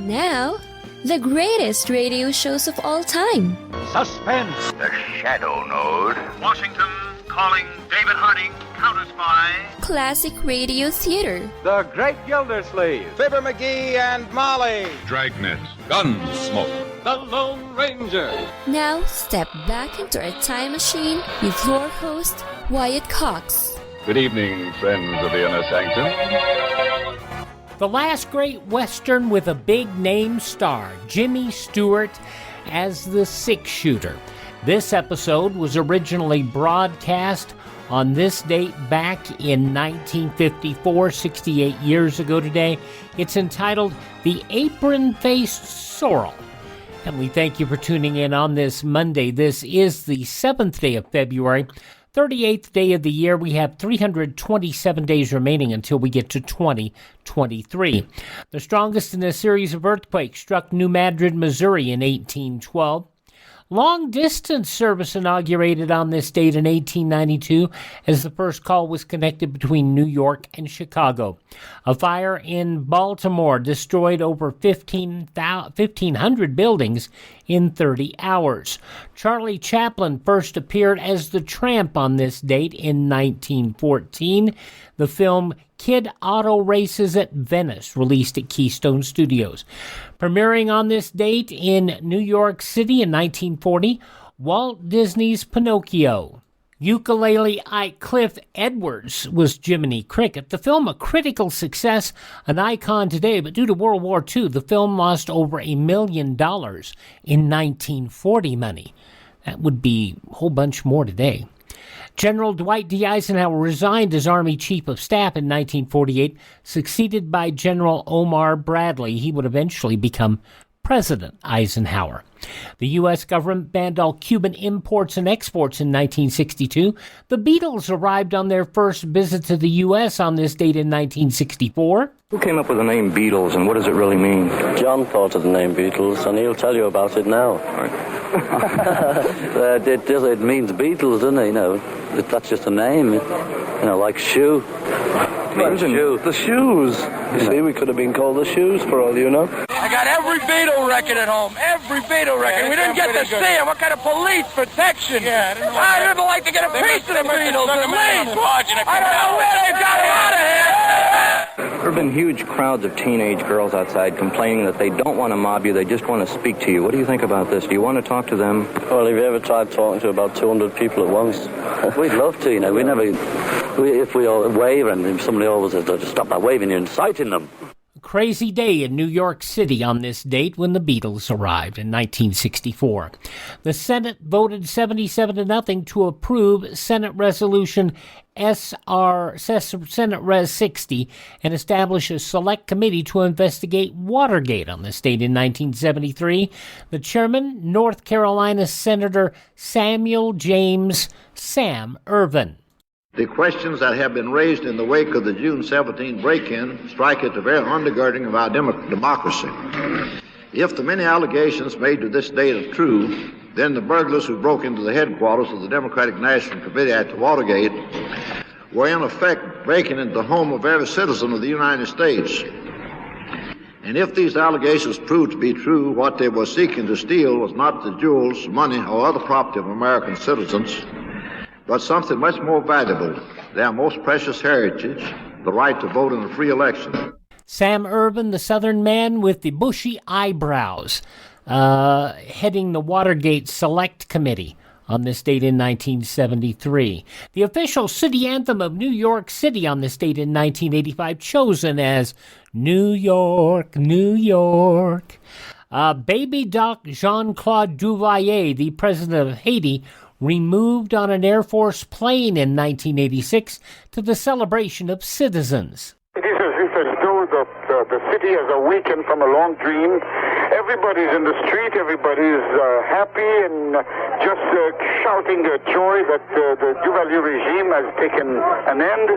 Now, the greatest radio shows of all time. Suspense. The Shadow Node. Washington calling David Harding, Counter Spy. Classic radio theater. The Great Gildersleeve. Fibber McGee and Molly. Dragnet. Gunsmoke. The Lone Ranger. Now, step back into a time machine with your host, Wyatt Cox. Good evening, friends of the Inner Sanctum. The last great Western with a big-name star, Jimmy Stewart as the six-shooter. This episode was originally broadcast on this date back in 1954, 68 years ago today. It's entitled The Apron Faced Sorrel. And we thank you for tuning in on this Monday. This is the 7th day of February, 38th day of the year. We have 327 days remaining until we get to 2023. The strongest in a series of earthquakes struck New Madrid, Missouri in 1812. Long-distance service inaugurated on this date in 1892 as the first call was connected between New York and Chicago. A fire in Baltimore destroyed over 1,500 buildings in 30 hours. Charlie Chaplin first appeared as the Tramp on this date in 1914. The film Kid Auto Races at Venice, released at Keystone Studios. Premiering on this date in New York City in 1940, Walt Disney's Pinocchio. Ukulele Ike Cliff Edwards was Jiminy Cricket. The film, a critical success, an icon today, but due to World War II, the film lost over $1 million in 1940 money. That would be a whole bunch more today. General Dwight D. Eisenhower resigned as Army Chief of Staff in 1948, succeeded by General Omar Bradley. He would eventually become President Eisenhower. The U.S. government banned all Cuban imports and exports in 1962. The Beatles arrived on their first visit to the U.S. on this date in 1964. Who came up with the name Beatles, and what does it really mean? John thought of the name Beatles, and he'll tell you about it now. It means Beatles, doesn't it? You know, that's just a name. You know, like shoe. Imagine the shoes. You see, we could have been called the Shoes for all you know. I got every Beatle record at home. Every Beatle record. Yeah, we didn't get to see it. What kind of police protection? Yeah, I didn't like to get a piece of the Beatles. I don't know where they got it out of here. There have been huge crowds of teenage girls outside complaining that they don't want to mob you, they just want to speak to you. What do you think about this? Do you want to talk to them? Well, have you ever tried talking to about 200 people at once? We'd love to, you know. If we all wave and somebody always says, stop that waving, you're inciting them. Crazy day in New York City on this date when the Beatles arrived in 1964. The Senate voted 77-0 to approve Senate Resolution Senate Res 60 and establish a select committee to investigate Watergate on this date in 1973. The chairman, North Carolina Senator Samuel James Sam Ervin. The questions that have been raised in the wake of the June 17 break-in strike at the very undergirding of our democracy. If the many allegations made to this date are true, then the burglars who broke into the headquarters of the Democratic National Committee at Watergate were in effect breaking into the home of every citizen of the United States. And if these allegations proved to be true, what they were seeking to steal was not the jewels, money, or other property of American citizens, but something much more valuable, their most precious heritage, the right to vote in a free election. Sam Ervin, the Southern man with the bushy eyebrows, heading the Watergate Select Committee on this date in 1973. The official city anthem of New York City on this date in 1985, chosen as New York, New York. Baby Doc Jean-Claude Duvalier, the president of Haiti, removed on an Air Force plane in 1986 to the celebration of citizens. It is as if the city has awakened from a long dream. Everybody's in the street, everybody's happy and just shouting joy that the Duvalier regime has taken an end.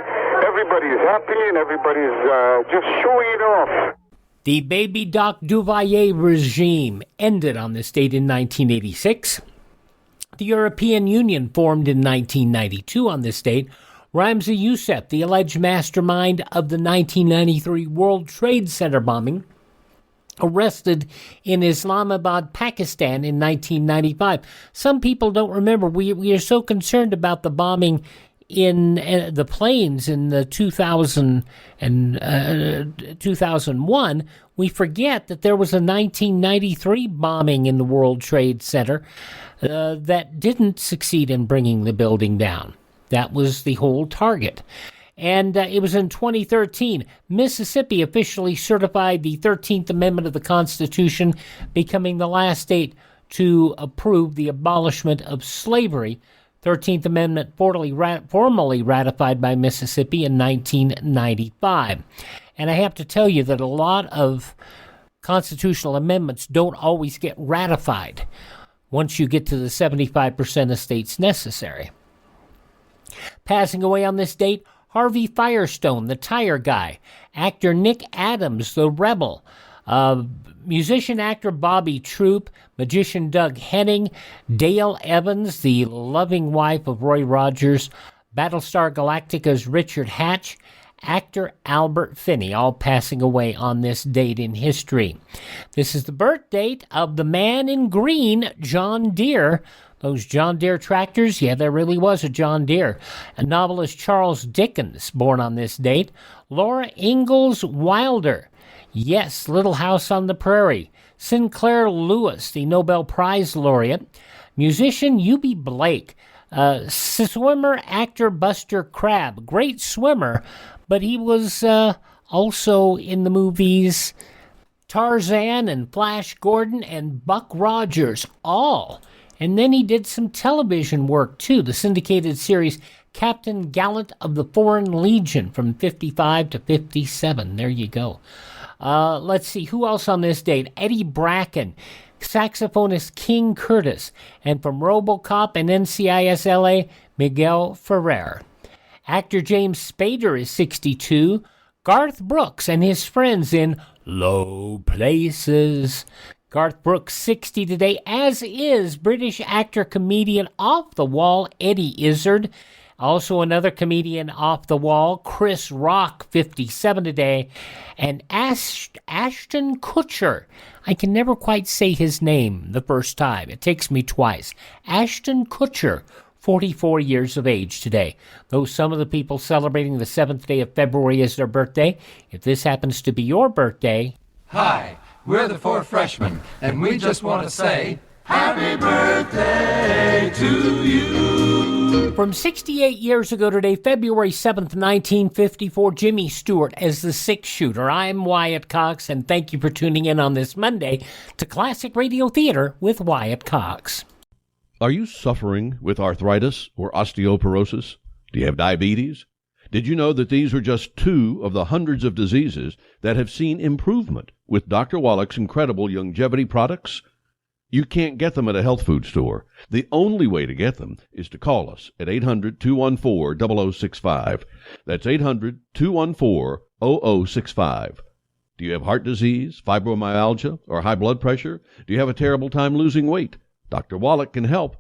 Everybody's happy and everybody's just showing it off. The Baby Doc Duvalier regime ended on this date in 1986. The European Union formed in 1992 on this date. Ramzi Youssef, the alleged mastermind of the 1993 World Trade Center bombing, arrested in Islamabad, Pakistan in 1995. Some people don't remember. We are so concerned about the bombing in the planes in the 2001, we forget that there was a 1993 bombing in the World Trade Center that didn't succeed in bringing the building down. That was the whole target. And it was in 2013, Mississippi officially certified the 13th Amendment of the Constitution, becoming the last state to approve the abolishment of slavery. 13th Amendment formally ratified by Mississippi in 1995. And I have to tell you that a lot of constitutional amendments don't always get ratified once you get to the 75% of states necessary. Passing away on this date, Harvey Firestone, the tire guy, actor Nick Adams, the rebel, musician-actor Bobby Troup, magician Doug Henning, Dale Evans, the loving wife of Roy Rogers, Battlestar Galactica's Richard Hatch, actor Albert Finney, all passing away on this date in history. This is the birth date of the man in green, John Deere. Those John Deere tractors, yeah, there really was a John Deere. A novelist Charles Dickens, born on this date. Laura Ingalls Wilder, yes, Little House on the Prairie. Sinclair Lewis, the Nobel Prize laureate. Musician Eubie Blake. Swimmer, actor Buster Crabbe. Great swimmer, but he was also in the movies Tarzan and Flash Gordon and Buck Rogers, all. And then he did some television work, too. The syndicated series Captain Gallant of the Foreign Legion from 55 to 57. There you go. Let's see, who else on this date? Eddie Bracken, saxophonist King Curtis, and from RoboCop and NCIS LA, Miguel Ferrer. Actor James Spader is 62. Garth Brooks and his friends in Low Places. Garth Brooks, 60 today, as is British actor-comedian off the wall Eddie Izzard. Also another comedian off the wall, Chris Rock, 57 today. And Ashton Kutcher. I can never quite say his name the first time. It takes me twice. Ashton Kutcher, 44 years of age today. Though some of the people celebrating the 7th day of February is their birthday, if this happens to be your birthday... Hi, we're the Four Freshmen, and we just want to say... Happy birthday to you! From 68 years ago today, February 7th, 1954, Jimmy Stewart as the six-shooter. I'm Wyatt Cox, and thank you for tuning in on this Monday to Classic Radio Theater with Wyatt Cox. Are you suffering with arthritis or osteoporosis? Do you have diabetes? Did you know that these are just two of the hundreds of diseases that have seen improvement with Dr. Wallach's incredible longevity products? You can't get them at a health food store. The only way to get them is to call us at 800-214-0065. That's 800-214-0065. Do you have heart disease, fibromyalgia, or high blood pressure? Do you have a terrible time losing weight? Dr. Wallach can help.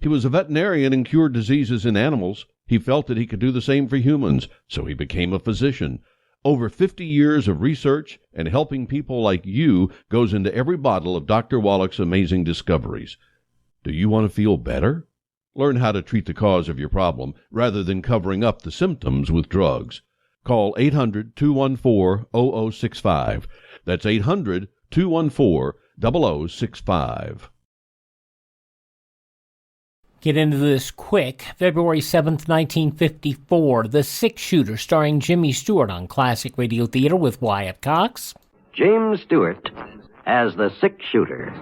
He was a veterinarian and cured diseases in animals. He felt that he could do the same for humans, so he became a physician. Over 50 years of research and helping people like you goes into every bottle of Dr. Wallach's amazing discoveries. Do you want to feel better? Learn how to treat the cause of your problem rather than covering up the symptoms with drugs. Call 800-214-0065. That's 800-214-0065. Get into this quick. February 7th, 1954, The Six-Shooter, starring Jimmy Stewart on Classic Radio Theater with Wyatt Cox. James Stewart as the Six-Shooter.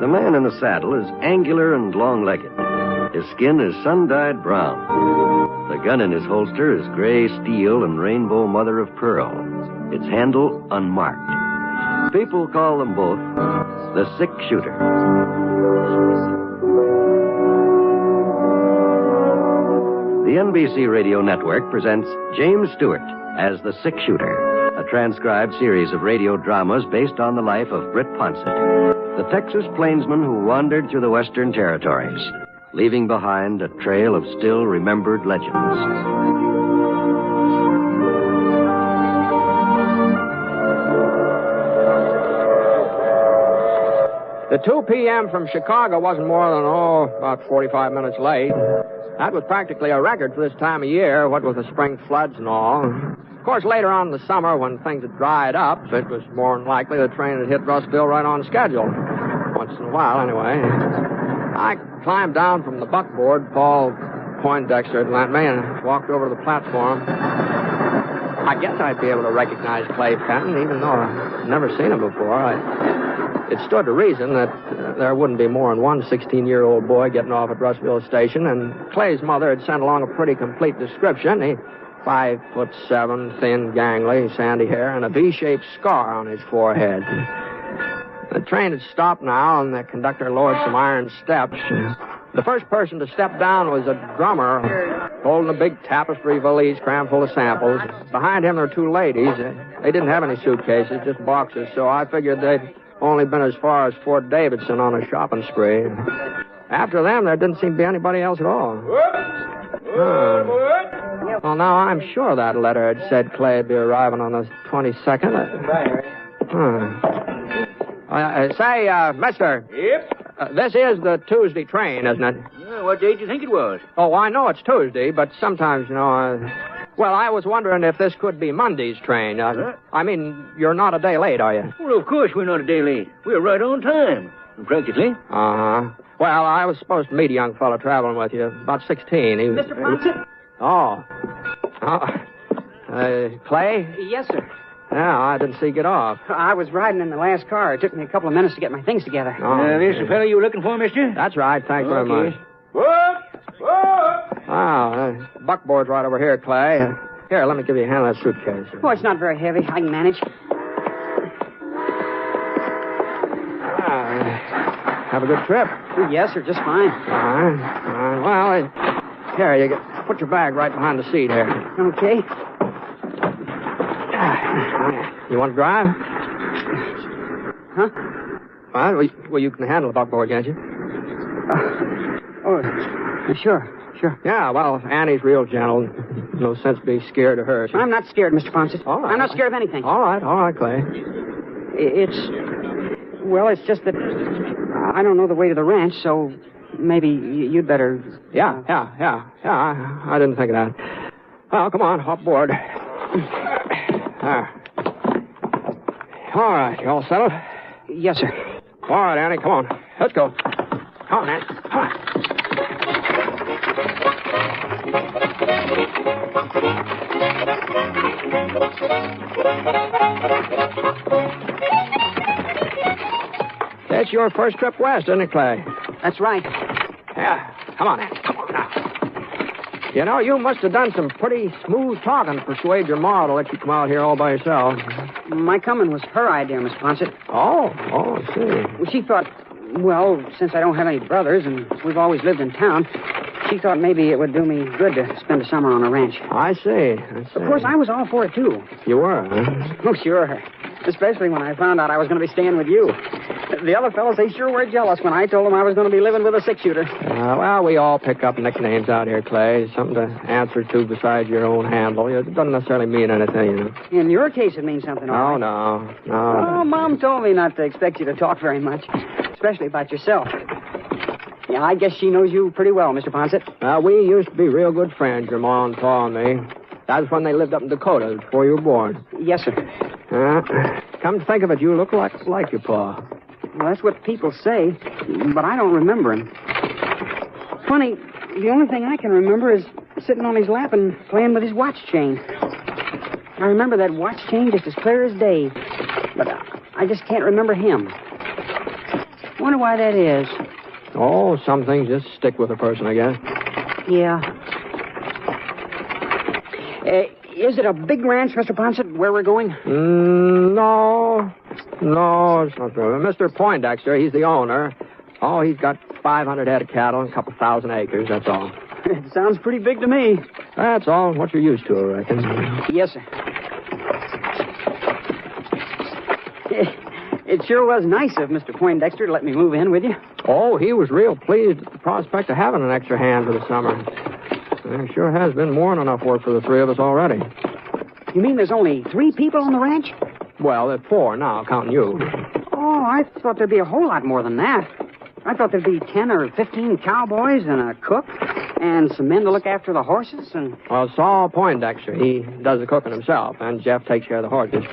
The man in the saddle is angular and long-legged. His skin is sun-dyed brown. The gun in his holster is gray steel and rainbow mother of pearl. Its handle unmarked. People call them both the Six-Shooter. The NBC Radio Network presents James Stewart as the Six-Shooter, a transcribed series of radio dramas based on the life of Britt Ponsett, the Texas plainsman who wandered through the Western Territories. leaving behind a trail of still remembered legends. The 2 p.m. from Chicago wasn't more than, about 45 minutes late. That was practically a record for this time of year, what with the spring floods and all. Of course, later on in the summer, when things had dried up, it was more than likely the train had hit Russville right on schedule. Once in a while, anyway. I climbed down from the buckboard Paul Poindexter had lent me and walked over to the platform. I guess I'd be able to recognize Clay Fanton, even though I'd never seen him before. It stood to reason that there wouldn't be more than one 16-year-old boy getting off at Russville Station, and Clay's mother had sent along a pretty complete description. He 5'7", thin, gangly, sandy hair, and a V-shaped scar on his forehead. The train had stopped now, and the conductor lowered some iron steps. The first person to step down was a drummer holding a big tapestry valise crammed full of samples. Behind him there were 2 ladies. They didn't have any suitcases, just boxes, so I figured they'd only been as far as Fort Davidson on a shopping spree. After them, there didn't seem to be anybody else at all. Well, now, I'm sure that letter had said Clay'd be arriving on the 22nd. Say, mister. Yep? This is the Tuesday train, isn't it? What day do you think it was? Oh, I know it's Tuesday, but sometimes, well, I was wondering if this could be Monday's train. I mean, you're not a day late, are you? Well, of course we're not a day late. We're right on time, practically. Uh-huh. Well, I was supposed to meet a young fellow traveling with you, about 16. He was... Mr. Ponson? Clay? Yes, sir. Yeah, I didn't see you get off. I was riding in the last car. It took me a couple of minutes to get my things together. This the fellow you were looking for, mister? That's right. Thanks very much. What? Buckboard's right over here, Clay. Here, let me give you a hand of that suitcase. Oh, it's not very heavy. I can manage. Have a good trip. Yes, sir. Just fine. All right. Well, here, you put your bag right behind the seat here. Okay. You want to drive? Huh? Well, you can handle the buckboard, can't you? Sure. Yeah, well, Annie's real gentle. No sense being scared of her. I'm not scared, Mr. Ponson. All right. I'm not scared of anything. All right, Clay. It's just that I don't know the way to the ranch, so maybe you'd better... Yeah. I didn't think of that. Well, come on, hop aboard. All right, you all settled? Yes, sir. All right, Annie, come on. Let's go. Come on, Annie. Come on. That's your first trip west, isn't it, Clay? That's right. Yeah. Come on, Annie. Come on now. You know, you must have done some pretty smooth talking to persuade your ma to let you come out here all by yourself. My coming was her idea, Mr. Ponson. Oh, I see. She thought, well, since I don't have any brothers and we've always lived in town, she thought maybe it would do me good to spend a summer on a ranch. I see. Of course, I was all for it, too. You were, huh? Oh, sure. Especially when I found out I was going to be staying with you. The other fellows, they sure were jealous when I told them I was going to be living with a six-shooter. Well, we all pick up nicknames out here, Clay. Something to answer to besides your own handle. It doesn't necessarily mean anything, you know. In your case, it means something, all right. No. Oh, Mom told me not to expect you to talk very much, especially about yourself. Yeah, I guess she knows you pretty well, Mr. Ponson. We used to be real good friends, your Ma and Pa and me. That was when they lived up in Dakota before you were born. Yes, sir. Come to think of it, you look like your Pa. Well, that's what people say, but I don't remember him. Funny, the only thing I can remember is sitting on his lap and playing with his watch chain. I remember that watch chain just as clear as day, but I just can't remember him. Wonder why that is. Oh, some things just stick with a person, I guess. Yeah. Is it a big ranch, Mr. Ponson, where we're going? No, it's not good. Mr. Poindexter, he's the owner. Oh, he's got 500 head of cattle and a couple thousand acres, that's all. It sounds pretty big to me. That's all. What you're used to, I reckon. Yes, sir. It sure was nice of Mr. Poindexter to let me move in with you. Oh, he was real pleased at the prospect of having an extra hand for the summer. There sure has been more than enough work for the three of us already. You mean there's only 3 people on the ranch? Well, there's 4 now, counting you. Oh, I thought there'd be a whole lot more than that. I thought there'd be 10 or 15 cowboys and a cook and some men to look after the horses and... Well, Saul Poindexter, he does the cooking himself, and Jeff takes care of the horses.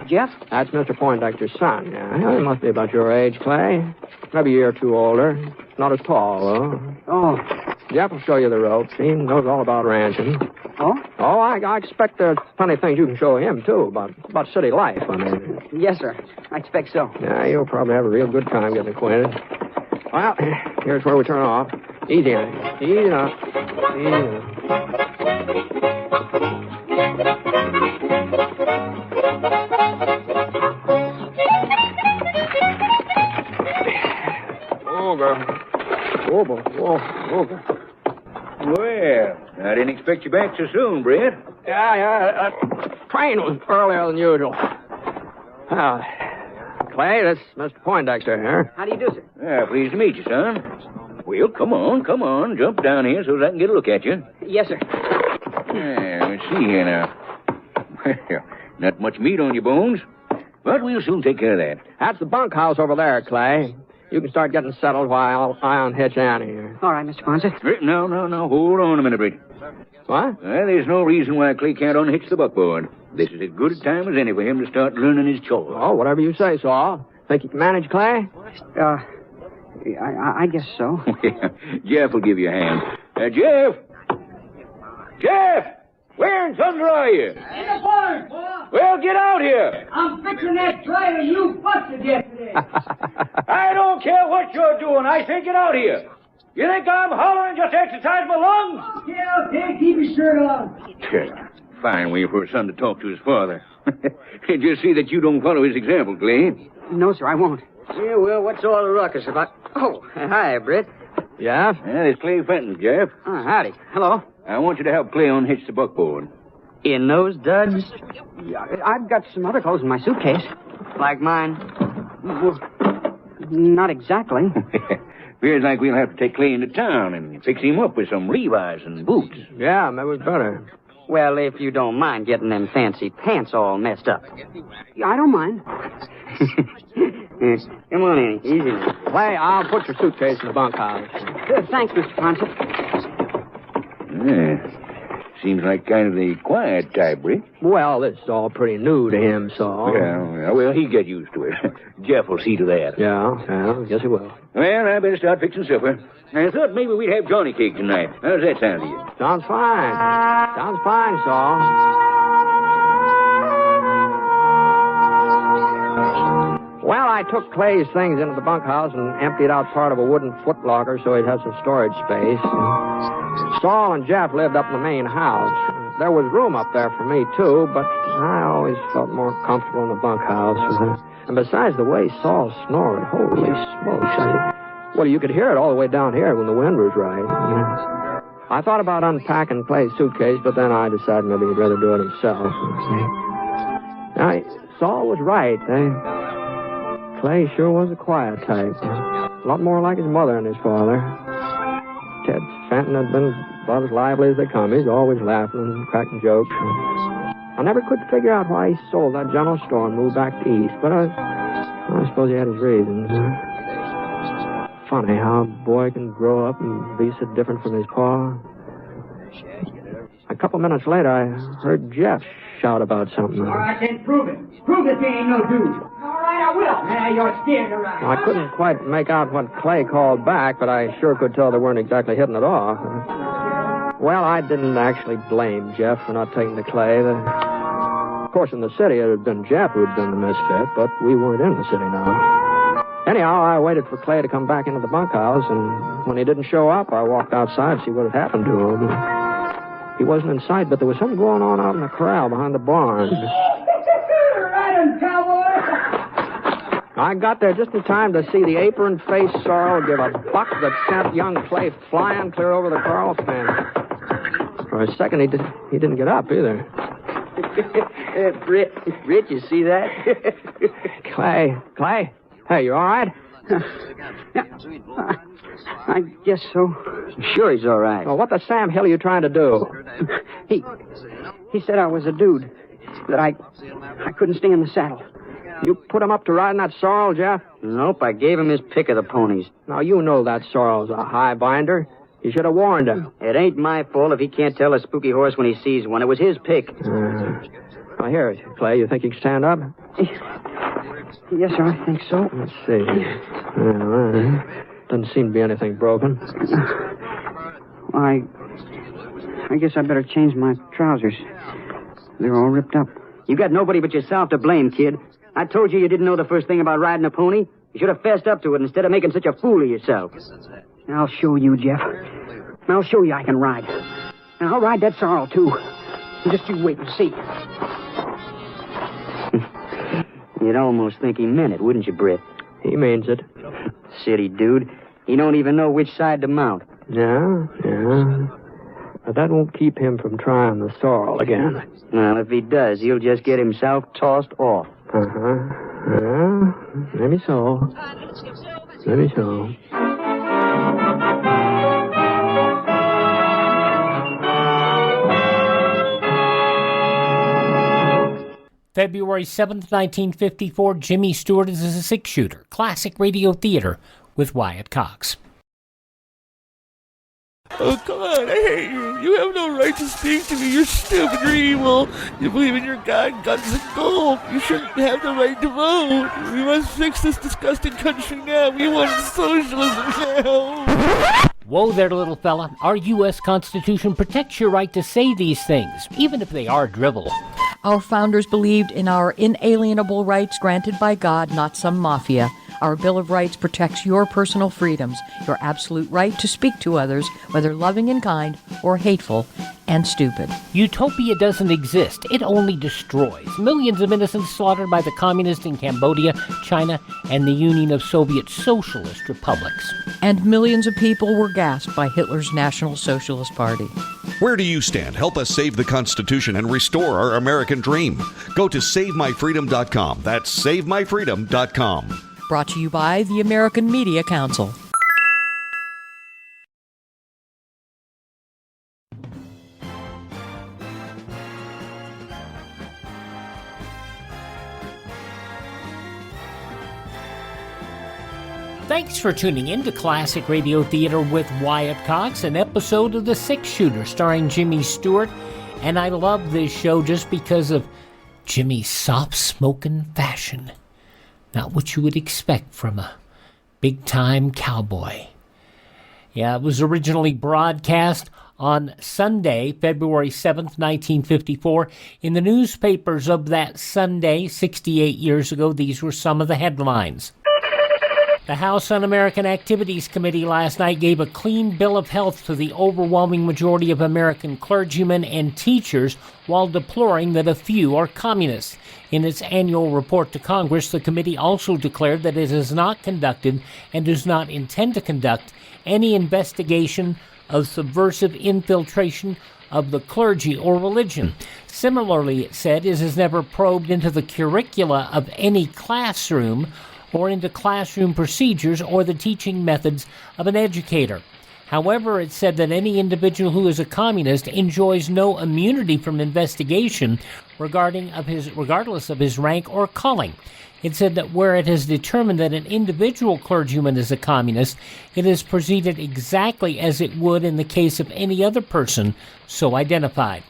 Jeff? That's Mr. Poindexter's son, yeah. He must be about your age, Clay. Maybe a year or 2 older. Not as tall, though. Oh. Jeff will show you the ropes. He knows all about ranching. Oh? Oh, I expect there's plenty of things you can show him, too, about city life, I mean. Yes, sir. I expect so. Yeah, you'll probably have a real good time getting acquainted. Well, here's where we turn off. Easy on it. Easy enough. Easy enough. Well, I didn't expect you back so soon, Brett. Yeah, train was earlier than usual. Clay, that's Mr. Poindexter here. How do you do, sir? Pleased to meet you, son. Well, come on. Jump down here so that I can get a look at you. Yes, sir. Let's see here now. Well, not much meat on your bones, but we'll soon take care of that. That's the bunkhouse over there, Clay. You can start getting settled while I unhitch Annie here. All right, Mr. Ponce. No. Hold on a minute, Brett. What? There's no reason why Clay can't unhitch the buckboard. This is as good a time as any for him to start learning his chores. Oh, whatever you say, Saul. Think you can manage, Clay? I guess so. Jeff will give you a hand. Jeff! Jeff! Where in thunder are you? In the barn, boy. Well, get out here. I'm fixing that trailer you busted yesterday. I don't care what you're doing. I say get out here. You think I'm hollering just to exercise my lungs? Okay, keep your shirt on. Fine way for a son to talk to his father. Just see that you don't follow his example, Clay. No, sir, I won't. Yeah, well, what's all the ruckus about? Oh, hi, Britt. Yeah? It's Clay Fanton, Jeff. Oh, howdy. Hello. I want you to help Clay unhitch the buckboard. In those duds? I've got some other clothes in my suitcase. Like mine? Well, not exactly. Feels like we'll have to take Clay into town and fix him up with some Levi's and boots. Yeah, maybe it's better. Well, if you don't mind getting them fancy pants all messed up. I don't mind. Come on in. Easy. Clay, I'll put your suitcase in the bunkhouse. Thanks, Mr. Ponce. Seems like kind of the quiet type, Britt. Well, this is all pretty new to him, so... Yeah, well, he'll get used to it. Jeff will see to that. Yeah, guess he will. Well, I better start fixing supper. I thought maybe we'd have Johnny cake tonight. How's that sound to you? Sounds fine, Saul. Well, I took Clay's things into the bunkhouse and emptied out part of a wooden footlocker so he'd have some storage space. Saul and Jeff lived up in the main house. There was room up there for me, too, but I always felt more comfortable in the bunkhouse. And besides the way Saul snored, holy smokes. Well, you could hear it all the way down here when the wind was right. I thought about unpacking Clay's suitcase, but then I decided maybe he'd rather do it himself. Now, Saul was right. Clay sure was a quiet type. A lot more like his mother and his father. Ted Fanton had been about as lively as they come. He's always laughing and cracking jokes. I never could figure out why he sold that general store and moved back east, but I suppose he had his reasons. Funny how a boy can grow up and be so different from his pa. A couple minutes later, I heard Jeff shout about something. All right, then prove it. Prove that they ain't no dude. All right, I will. You're scared around. I couldn't quite make out what Clay called back, but I sure could tell they weren't exactly hitting it off. Well, I didn't actually blame Jeff for not taking the Clay. Of course, in the city, it had been Jeff who'd been the misfit, but we weren't in the city now. Anyhow, I waited for Clay to come back into the bunkhouse, and when he didn't show up, I walked outside to see what had happened to him. He wasn't in sight, but there was something going on out in the corral behind the barn. Right on, cowboy. I got there just in time to see the Apron Faced Sorrel give a buck that sent young Clay flying clear over the corral fence. For a second, he didn't get up either. Britt, you see that? Clay. Hey, you all right? I guess so. Sure he's all right. Well, what the Sam hell are you trying to do? He said I was a dude, that I couldn't stay in the saddle. You put him up to riding that sorrel, Jeff? Nope, I gave him his pick of the ponies. Now, you know that sorrel's a high binder. You should have warned him. It ain't my fault if he can't tell a spooky horse when he sees one. It was his pick. Now, here, Clay, you think you can stand up? Yes, sir, I think so. Let's see. Doesn't seem to be anything broken. I guess I better change my trousers. They're all ripped up. You got nobody but yourself to blame, kid. I told you didn't know the first thing about riding a pony. You should have fessed up to it instead of making such a fool of yourself. I'll show you, Jeff. I'll show you I can ride. And I'll ride that sorrel, too. Just you wait and see. You'd almost think he meant it, wouldn't you, Britt? He means it. City dude. He don't even know which side to mount. Yeah. But that won't keep him from trying the sorrel again. Well, if he does, he'll just get himself tossed off. Yeah, maybe so. February 7th, 1954, Jimmy Stewart is a six-shooter. Classic radio theater with Wyatt Cox. Oh, come on, I hate you. You have no right to speak to me. You're stupid, you're evil. You believe in your God, guns, and gold. You shouldn't have the right to vote. We must fix this disgusting country now. We want socialism now. Whoa there, little fella. Our U.S. Constitution protects your right to say these things, even if they are drivel. Our founders believed in our inalienable rights granted by God, not some mafia. Our Bill of Rights protects your personal freedoms, your absolute right to speak to others, whether loving and kind or hateful and stupid. Utopia doesn't exist. It only destroys. Millions of innocents slaughtered by the communists in Cambodia, China, and the Union of Soviet Socialist Republics. And millions of people were gassed by Hitler's National Socialist Party. Where do you stand? Help us save the Constitution and restore our American dream. Go to SaveMyFreedom.com. That's SaveMyFreedom.com. Brought to you by the American Media Council. Thanks for tuning in to Classic Radio Theater with Wyatt Cox, an episode of The Six Shooter starring Jimmy Stewart. And I love this show just because of Jimmy's soft-smoking fashion. Not what you would expect from a big-time cowboy. Yeah, it was originally broadcast on Sunday, February 7th, 1954. In the newspapers of that Sunday, 68 years ago, these were some of the headlines. The House Un-American Activities Committee last night gave a clean bill of health to the overwhelming majority of American clergymen and teachers while deploring that a few are communists. In its annual report to Congress, the committee also declared that it has not conducted and does not intend to conduct any investigation of subversive infiltration of the clergy or religion. Similarly, it said, it has never probed into the curricula of any classroom or into classroom procedures or the teaching methods of an educator. However, it said that any individual who is a communist enjoys no immunity from investigation regardless of his rank or calling. It said that where it has determined that an individual clergyman is a communist, it has proceeded exactly as it would in the case of any other person so identified.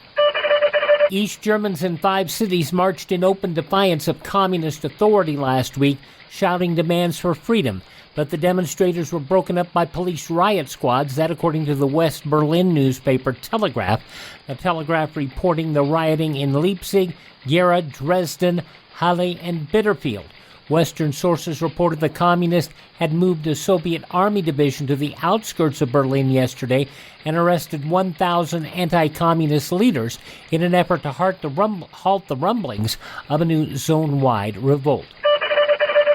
East Germans in 5 cities marched in open defiance of communist authority last week, shouting demands for freedom. But the demonstrators were broken up by police riot squads, that according to the West Berlin newspaper Telegraph. The Telegraph reporting the rioting in Leipzig, Gera, Dresden, Halle, and Bitterfeld. Western sources reported the communists had moved a Soviet army division to the outskirts of Berlin yesterday and arrested 1,000 anti-communist leaders in an effort to halt the rumblings of a new zone-wide revolt.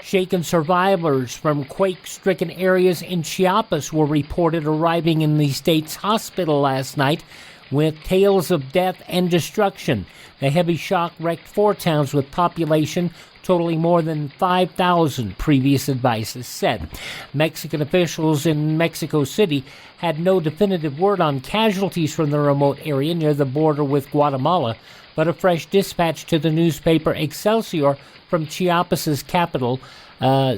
Shaken survivors from quake-stricken areas in Chiapas were reported arriving in the state's hospital last night with tales of death and destruction. The heavy shock wrecked 4 towns with population totaling more than 5,000, previous advice has said. Mexican officials in Mexico City had no definitive word on casualties from the remote area near the border with Guatemala, but a fresh dispatch to the newspaper Excelsior from Chiapas's capital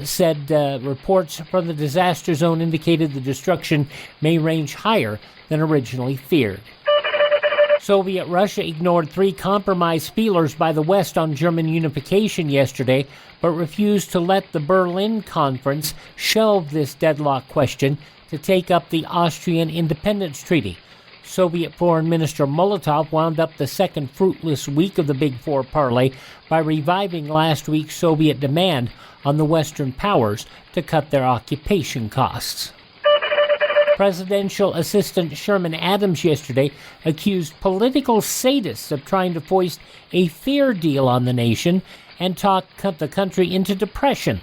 said reports from the disaster zone indicated the destruction may range higher than originally feared. Soviet Russia ignored 3 compromise feelers by the West on German unification yesterday, but refused to let the Berlin Conference shelve this deadlock question to take up the Austrian Independence Treaty. Soviet Foreign Minister Molotov wound up the second fruitless week of the Big Four parley by reviving last week's Soviet demand on the Western powers to cut their occupation costs. Presidential Assistant Sherman Adams yesterday accused political sadists of trying to foist a fear deal on the nation and cut the country into depression.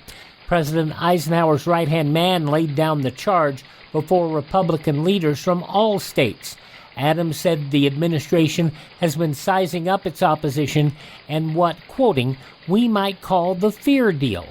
President Eisenhower's right-hand man laid down the charge before Republican leaders from all states. Adams said the administration has been sizing up its opposition and what, quoting, we might call the fear deal.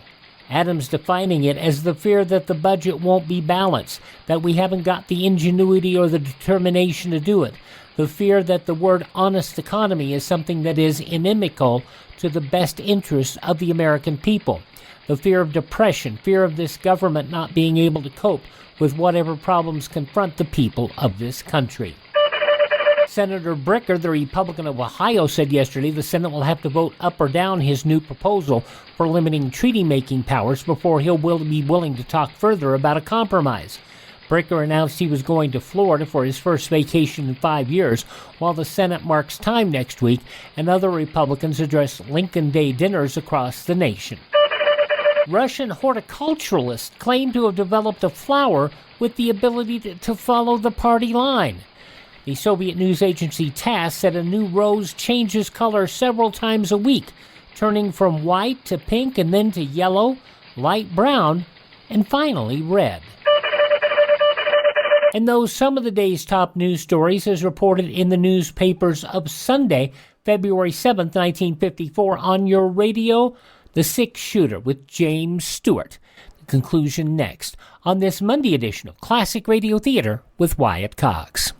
Adams defining it as the fear that the budget won't be balanced, that we haven't got the ingenuity or the determination to do it, the fear that the word honest economy is something that is inimical to the best interests of the American people, the fear of depression, fear of this government not being able to cope with whatever problems confront the people of this country. Senator Bricker, the Republican of Ohio, said yesterday the Senate will have to vote up or down his new proposal for limiting treaty-making powers before he'll be willing to talk further about a compromise. Bricker announced he was going to Florida for his first vacation in 5 years, while the Senate marks time next week and other Republicans address Lincoln Day dinners across the nation. Russian horticulturalists claim to have developed a flower with the ability to follow the party line. The Soviet news agency TASS said a new rose changes color several times a week, turning from white to pink and then to yellow, light brown, and finally red. And those some of the day's top news stories as reported in the newspapers of Sunday, February 7th, 1954, on your radio, The Six-Shooter with James Stewart. The conclusion next on this Monday edition of Classic Radio Theater with Wyatt Cox.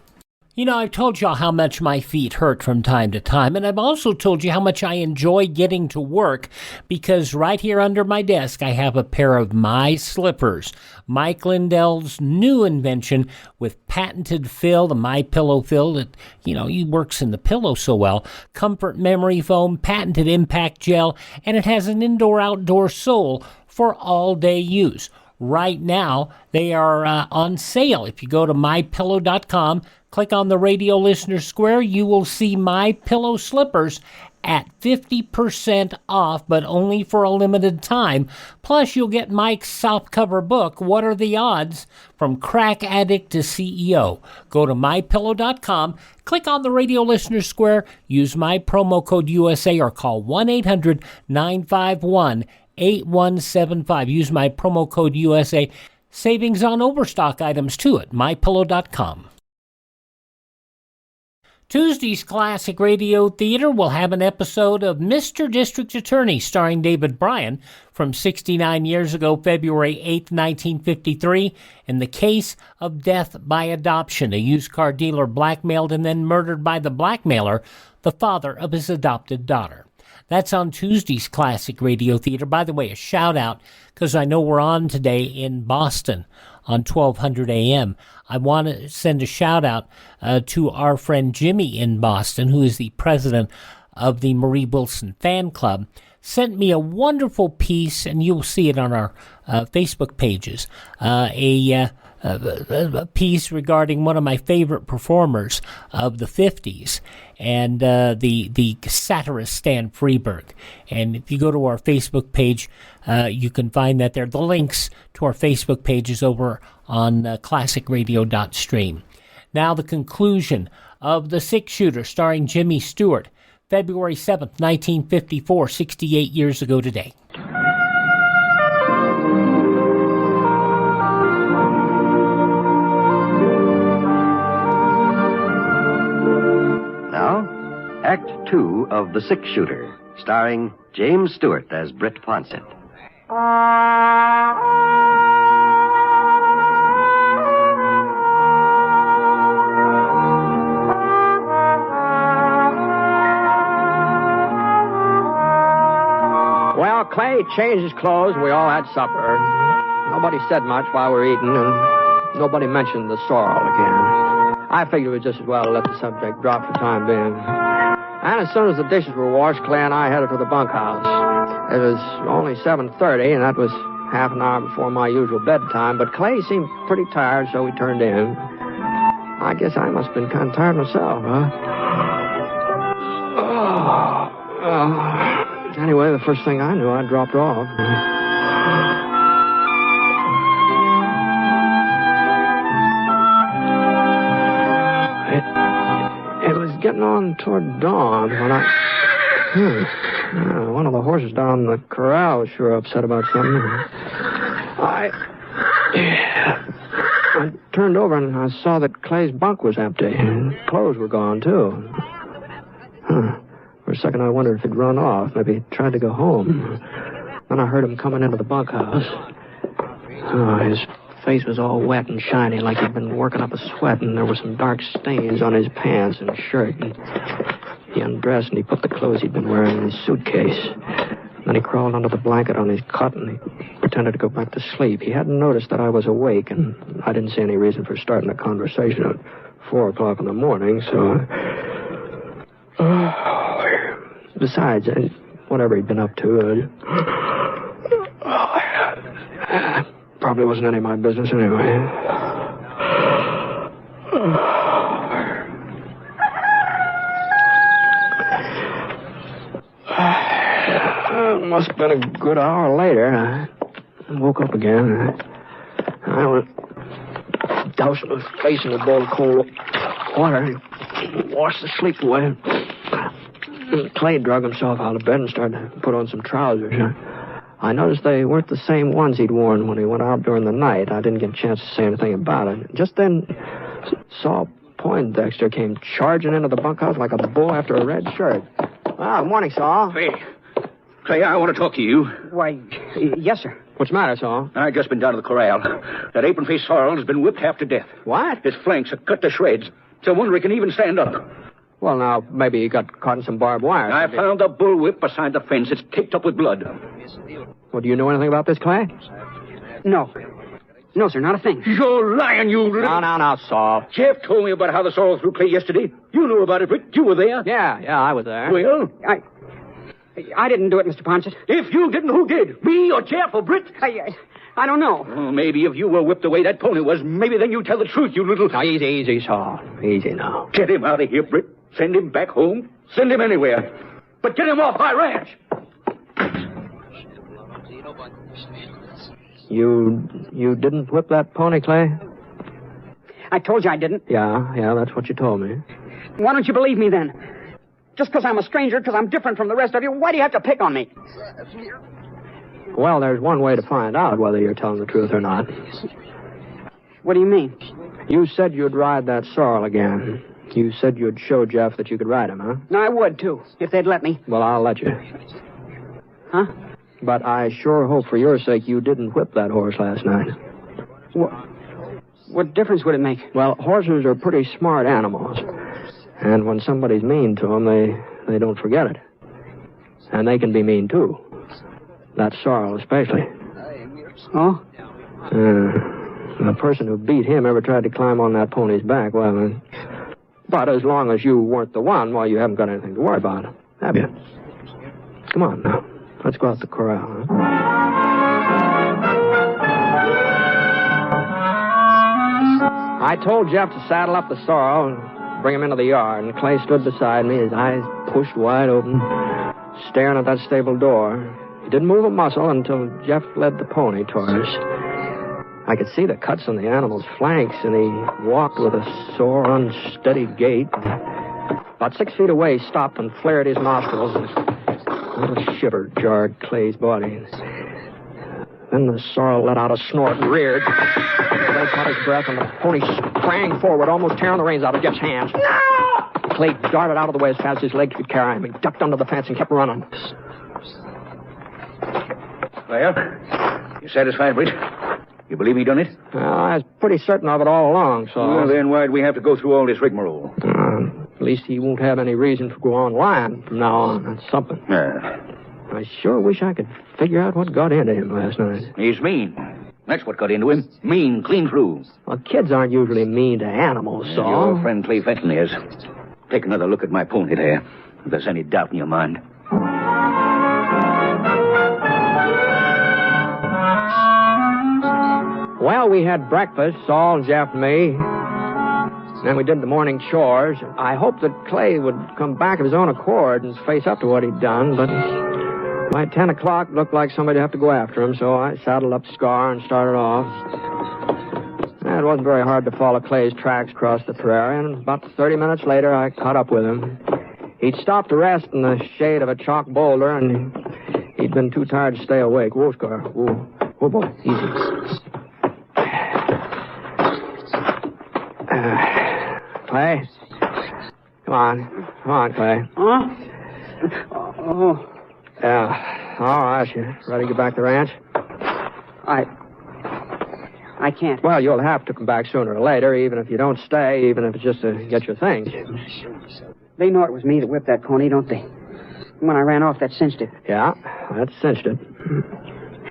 You know, I've told y'all how much my feet hurt from time to time, and I've also told you how much I enjoy getting to work because right here under my desk I have a pair of my slippers. Mike Lindell's new invention with patented fill, the My Pillow fill that, he works in the pillow so well, comfort memory foam, patented impact gel, and it has an indoor-outdoor sole for all-day use. Right now, they are on sale. If you go to mypillow.com, click on the radio listener square, you will see My Pillow slippers at 50% off, but only for a limited time. Plus, you'll get Mike's softcover book, What Are the Odds? From Crack Addict to CEO. Go to mypillow.com, click on the radio listener square, use my promo code USA, or call 1-800-951-8175. Use my promo code USA. Savings on overstock items too at mypillow.com. Tuesday's Classic Radio Theater will have an episode of Mr. District Attorney starring David Bryan from 69 years ago, February 8, 1953, in the case of death by adoption. A used car dealer blackmailed and then murdered by the blackmailer, the father of his adopted daughter. That's on Tuesday's Classic Radio Theater. By the way, a shout out, because I know we're on today in Boston on 1200 AM. I want to send a shout out to our friend Jimmy in Boston, who is the president of the Marie Wilson Fan Club. Sent me a wonderful piece, and you'll see it on our Facebook pages, a piece regarding one of my favorite performers of the 50s, and the satirist Stan Freberg. And if you go to our Facebook page, you can find that there. The links to our Facebook page is over on classicradio.stream. Now the conclusion of The Six-Shooter starring Jimmy Stewart, February 7th, 1954, 68 years ago today. review of The Six Shooter, starring James Stewart as Britt Ponsett. Well, Clay changed his clothes and we all had supper. Nobody said much while we were eating, and nobody mentioned the sorrel again. I figured it was just as well to let the subject drop for the time being. And as soon as the dishes were washed, Clay and I headed for the bunkhouse. It was only 7:30, and that was half an hour before my usual bedtime, but Clay seemed pretty tired, so we turned in. I guess I must have been kind of tired myself, huh? Anyway, the first thing I knew, I dropped off. It was getting on toward dawn when one of the horses down the corral was sure upset about something. I turned over and I saw that Clay's bunk was empty. Clothes were gone, too. For a second, I wondered if he'd run off. Maybe he'd tried to go home. Then I heard him coming into the bunkhouse. His face was all wet and shiny, like he'd been working up a sweat, and there were some dark stains on his pants and shirt. And he undressed and he put the clothes he'd been wearing in his suitcase. Then he crawled under the blanket on his cot and he pretended to go back to sleep. He hadn't noticed that I was awake, and I didn't see any reason for starting a conversation at 4 o'clock in the morning, so... Besides, whatever he'd been up to, probably wasn't any of my business anyway. It must have been a good hour later. I woke up again. I was dousing my face in a bowl of cold water and washed the sleep away. Clay drug himself out of bed and started to put on some trousers. I noticed they weren't the same ones he'd worn when he went out during the night. I didn't get a chance to say anything about it. Just then, Saul Poindexter came charging into the bunkhouse like a bull after a red shirt. Good morning, Saul. Clay, I want to talk to you. Why, yes, sir. What's the matter, Saul? I just been down to the corral. That Apron Faced Sorrel has been whipped half to death. What? His flanks are cut to shreds. It's a wonder he can even stand up. Well, now, maybe he got caught in some barbed wire. I found the bullwhip beside the fence. It's caked up with blood. Well, do you know anything about this, Clay? No. No, sir, not a thing. You're lying, you little... Now, Saul. Jeff told me about how the sorrel threw Clay yesterday. You knew about it, Britt. You were there. Yeah, I was there. Well? I didn't do it, Mr. Ponsett. If you didn't, who did? Me or Jeff or Britt? I don't know. Well, maybe if you were whipped the way that pony was, maybe then you'd tell the truth, you little... Now, easy, Saul. Easy now. Get him out of here, Britt. Send him back home. Send him anywhere. But get him off my ranch. You didn't whip that pony, Clay? I told you I didn't. Yeah, that's what you told me. Why don't you believe me then? Just because I'm a stranger, because I'm different from the rest of you, why do you have to pick on me? Well, there's one way to find out whether you're telling the truth or not. What do you mean? You said you'd ride that sorrel again. You said you'd show Jeff that you could ride him, huh? No, I would, too, if they'd let me. Well, I'll let you. Huh? But I sure hope for your sake you didn't whip that horse last night. What difference would it make? Well, horses are pretty smart animals. And when somebody's mean to them, they don't forget it. And they can be mean, too. That sorrel, especially. Oh? The person who beat him ever tried to climb on that pony's back. Well, but as long as you weren't the one, well, you haven't got anything to worry about, have you? Come on, now. Let's go out the corral, huh? I told Jeff to saddle up the sorrel and bring him into the yard, and Clay stood beside me, his eyes pushed wide open, staring at that stable door. He didn't move a muscle until Jeff led the pony toward us. I could see the cuts on the animal's flanks, and he walked with a sore, unsteady gait. About 6 feet away, he stopped and flared his nostrils, and a little shiver jarred Clay's body. Then the sorrel let out a snort and reared. Clay caught his breath, and the pony sprang forward, almost tearing the reins out of Jeff's hands. No! Clay darted out of the way as fast as his legs could carry him. He ducked under the fence and kept running. Well, you satisfied, Britt? You believe he done it? I was pretty certain of it all along, so... Well, then why'd we have to go through all this rigmarole? At least he won't have any reason to go on lying from now on. That's something. I sure wish I could figure out what got into him last night. He's mean. That's what got into him. Mean, clean through. Well, kids aren't usually mean to animals, so... Your friend Clay Fanton is. Take another look at my pony there, if there's any doubt in your mind. Well, we had breakfast, Saul, Jeff, and me. Then we did the morning chores. I hoped that Clay would come back of his own accord and face up to what he'd done, but by 10 o'clock, it looked like somebody'd have to go after him, so I saddled up Scar and started off. It wasn't very hard to follow Clay's tracks across the prairie, and about 30 minutes later, I caught up with him. He'd stopped to rest in the shade of a chalk boulder, and he'd been too tired to stay awake. Whoa, Scar. Whoa. Whoa, boy. Easy. Clay? Come on, Clay. Huh? Oh. Yeah. All right, you ready to get back to the ranch? I can't. Well, you'll have to come back sooner or later, even if you don't stay, even if it's just to get your things. They know it was me that whipped that pony, don't they? When I ran off, that cinched it. Yeah, that cinched it.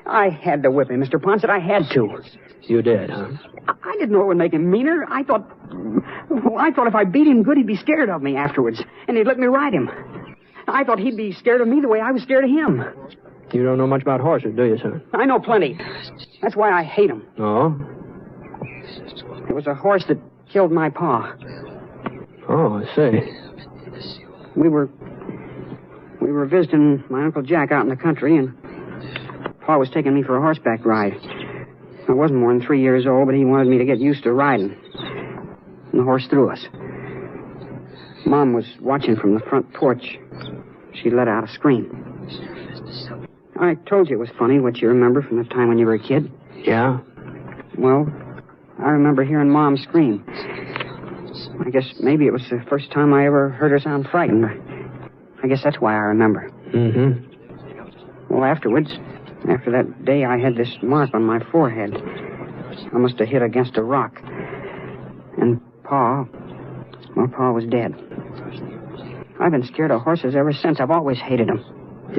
I had to whip him, Mr. Ponset. I had to. You did, huh? I didn't know it would make him meaner. I thought if I beat him good, he'd be scared of me afterwards, and he'd let me ride him. I thought he'd be scared of me the way I was scared of him. You don't know much about horses, do you, son? I know plenty. That's why I hate him. Oh? It was a horse that killed my pa. Oh, I see. We were visiting my Uncle Jack out in the country, and Pa was taking me for a horseback ride. I wasn't more than 3 years old, but he wanted me to get used to riding. And the horse threw us. Mom was watching from the front porch. She let out a scream. I told you it was funny what you remember from the time when you were a kid. Yeah? Well, I remember hearing Mom scream. I guess maybe it was the first time I ever heard her sound frightened. I guess that's why I remember. Mm-hmm. Well, afterwards, after that day I had this mark on my forehead. I must have hit against a rock. And Pa was dead. I've been scared of horses ever since. I've always hated them.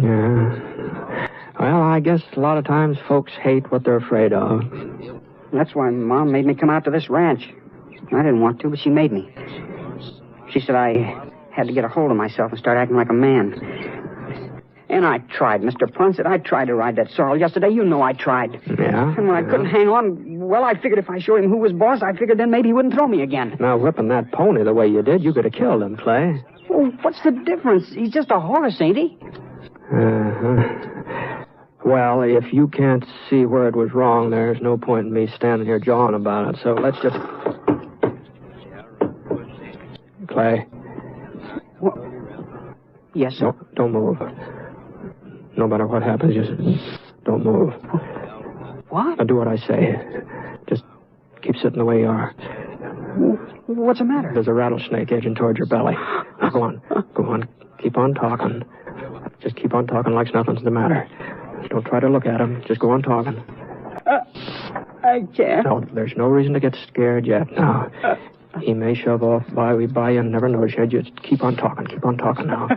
Yeah. Well, I guess a lot of times folks hate what they're afraid of. That's why Mom made me come out to this ranch. I didn't want to, but she made me. She said I had to get a hold of myself and start acting like a man. And I tried, Mr. Ponset. I tried to ride that sorrel yesterday. You know I tried. Yeah? And when I couldn't hang on, well, I figured if I showed him who was boss, I figured then maybe he wouldn't throw me again. Now, whipping that pony the way you did, you could have killed him, Clay. Well, what's the difference? He's just a horse, ain't he? Uh-huh. Well, if you can't see where it was wrong, there's no point in me standing here jawing about it. So let's just... Clay. What? Yes, sir. No, don't move. No matter what happens, just don't move. What? Now do what I say. Just keep sitting the way you are. What's the matter? There's a rattlesnake edging towards your belly. Now, go on. Keep on talking. Just keep on talking like nothing's the matter. Don't try to look at him. Just go on talking. I can't. No, there's no reason to get scared yet. Now, he may shove off by you and never notice you. Just keep on talking. Keep on talking now.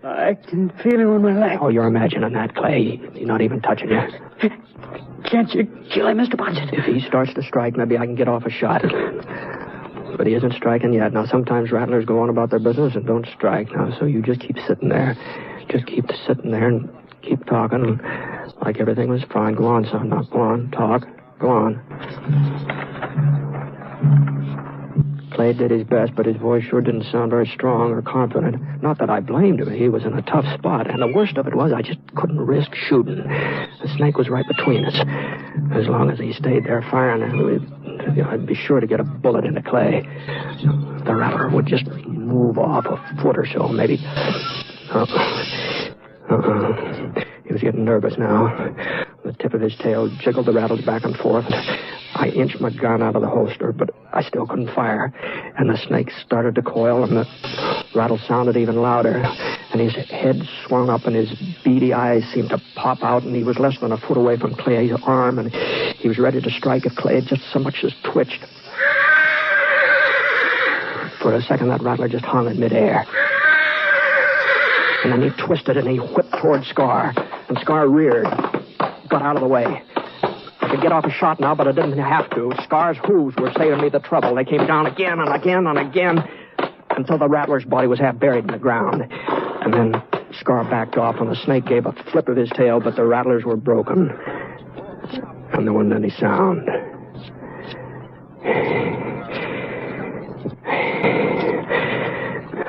I can feel him on my leg. Oh, you're imagining that, Clay. He's not even touching you. Can't you kill him, Mr. Ponset? If he starts to strike, maybe I can get off a shot. But he isn't striking yet. Now, sometimes rattlers go on about their business and don't strike. Now, so you just keep sitting there. Just keep sitting there and keep talking like everything was fine. Go on, son. Now, go on. Talk. Go on. Clay did his best, but his voice sure didn't sound very strong or confident. Not that I blamed him. He was in a tough spot. And the worst of it was I just couldn't risk shooting. The snake was right between us. As long as he stayed there firing, I'd be sure to get a bullet into Clay. The rattler would just move off a foot or so, maybe. He was getting nervous now. The tip of his tail jiggled the rattles back and forth. I inched my gun out of the holster, but I still couldn't fire. And the snake started to coil, and the rattle sounded even louder. And his head swung up, and his beady eyes seemed to pop out, and he was less than a foot away from Clay's arm, and he was ready to strike if Clay had just so much as twitched. For a second, that rattler just hung in midair. And then he twisted, and he whipped toward Scar. And Scar reared, got out of the way. I could get off a shot now, but I didn't have to. Scar's hooves were saving me the trouble. They came down again and again and again until the rattler's body was half buried in the ground. And then Scar backed off, and the snake gave a flip of his tail, but the rattlers were broken. And there wasn't any sound.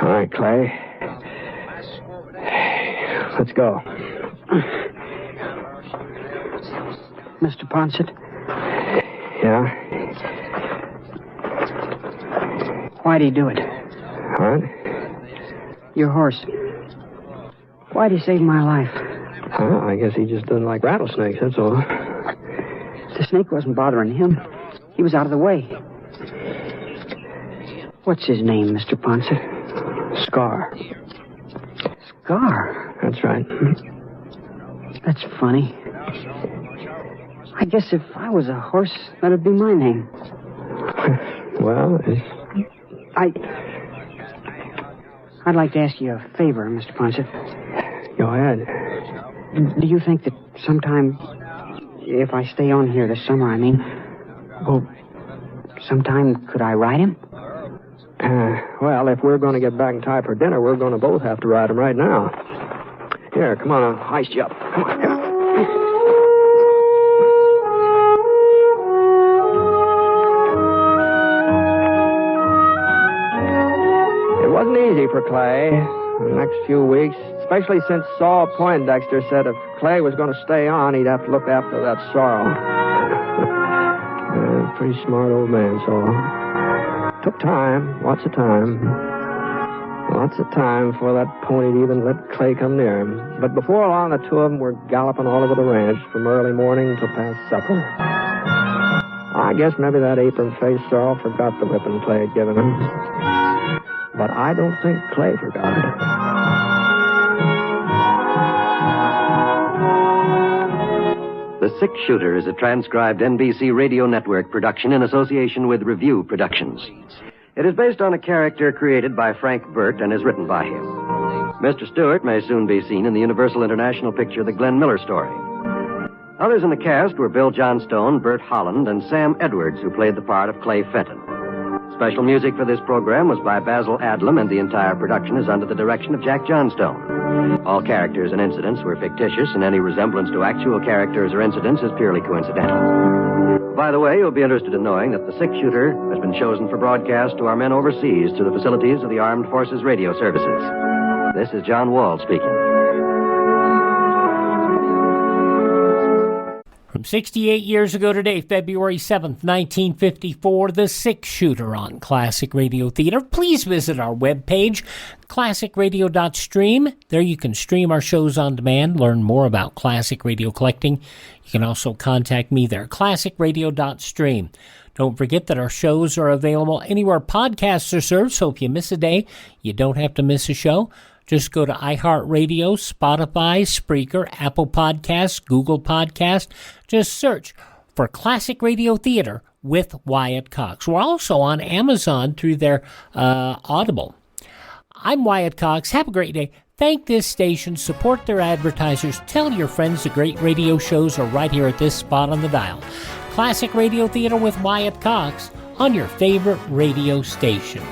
All right, Clay. Let's go. Mr. Ponset? Yeah? Why'd he do it? What? Your horse. Why'd he save my life? I guess he just doesn't like rattlesnakes, that's all. The snake wasn't bothering him. He was out of the way. What's his name, Mr. Ponset? Scar. Scar? That's right. That's funny. I guess if I was a horse, that'd be my name. Well, I'd like to ask you a favor, Mr. Ponset. Go ahead. Do you think that sometime, if I stay on here this summer, sometime could I ride him? Well, if we're going to get back in time for dinner, we're going to both have to ride him right now. Here, come on, I'll hoist you up. Come on. Here. It wasn't easy for Clay the next few weeks, especially since Saul Poindexter said if Clay was going to stay on, he'd have to look after that sorrel. Pretty smart old man, Saul. Took time, lots of time. Lots of time for that pony to even let Clay come near him. But before long, the two of them were galloping all over the ranch from early morning till past supper. I guess maybe that apron-faced sorrel forgot the whipping Clay had given him. But I don't think Clay forgot it. The Six Shooter is a transcribed NBC Radio Network production in association with Review Productions. It is based on a character created by Frank Burt and is written by him. Mr. Stewart may soon be seen in the Universal International picture The Glenn Miller Story. Others in the cast were Bill Johnstone, Bert Holland, and Sam Edwards, who played the part of Clay Fenton. Special music for this program was by Basil Adlam, and the entire production is under the direction of Jack Johnstone. All characters and incidents were fictitious, and any resemblance to actual characters or incidents is purely coincidental. By the way, you'll be interested in knowing that the Six Shooter has been chosen for broadcast to our men overseas through the facilities of the Armed Forces Radio Services. This is John Wall speaking. From 68 years ago today, February 7th, 1954, The Six Shooter on Classic Radio Theater. Please visit our webpage, classicradio.stream. There you can stream our shows on demand, learn more about classic radio collecting. You can also contact me there, classicradio.stream. Don't forget that our shows are available anywhere podcasts are served, so if you miss a day, you don't have to miss a show. Just go to iHeartRadio, Spotify, Spreaker, Apple Podcasts, Google Podcasts. Just search for Classic Radio Theater with Wyatt Cox. We're also on Amazon through their Audible. I'm Wyatt Cox. Have a great day. Thank this station. Support their advertisers. Tell your friends the great radio shows are right here at this spot on the dial. Classic Radio Theater with Wyatt Cox on your favorite radio station.